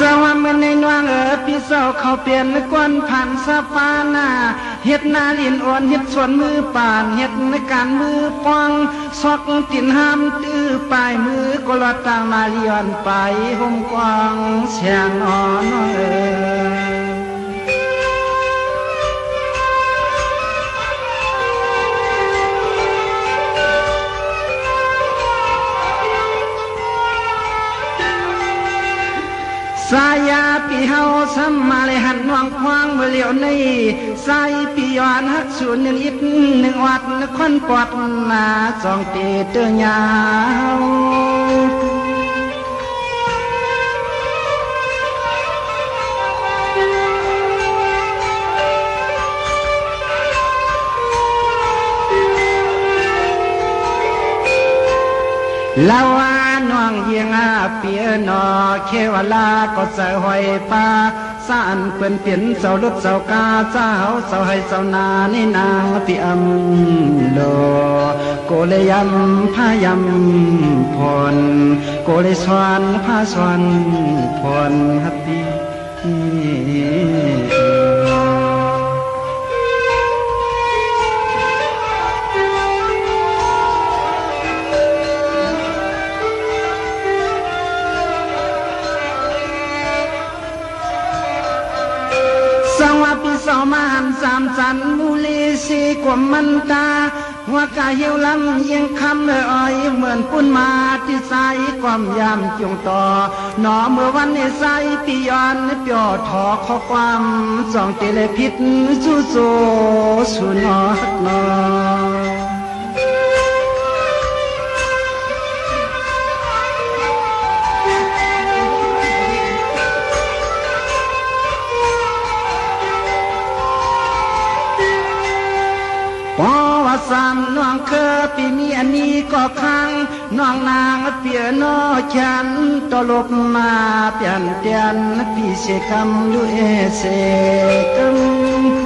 สวรรค์มันในนวงพี่เศร้าเขาเปลี่ยนกวนผ่านสะพานาเฮ็ดนาลินอ่อนเฮ็ดสวนมือป่านเฮ็ดในการมือป้องซอกตินห้ามตื้อปลายมือก็ลอดต่างมาเลียนไปห่มกวางเสียงอ่อนสายาปีเฮาสัมมาเลยหันวางควางเมื่อเลี้ยวในสายปีย้อนฮักสูนหนึ่งอิดหนึ่งวัดนครปอดนาจองเตเตยาวลาวาน้องเยียงเปียนอเขวลาก็ใส่หอยปลาสานเปิ้นเปลี่ยนเสารถเสากาเจ้าเสาให้เสานาในนางปีอำโลโกเลยยำพายำพรโกเลยสวนพาสวนพรฮับปีสังวาปิสอมาหันสามสันมูลีสีกว่ามันตาหัวกาเหี่ยวลำยังคำอ้อยเหมือนปุ่นมาที่ใสความยามจงต่อหนอเมื่อวันในใสปีย้อนเปียวถอข้อความสองเตเลพิษสู้โซสุนอดนอสามน้องเคอปีมีอันนี้ก็ค้างน้องนางเปียโนฉันตลบมาเปลี่ยนเตียนพี่เสกำดูเอเสกำ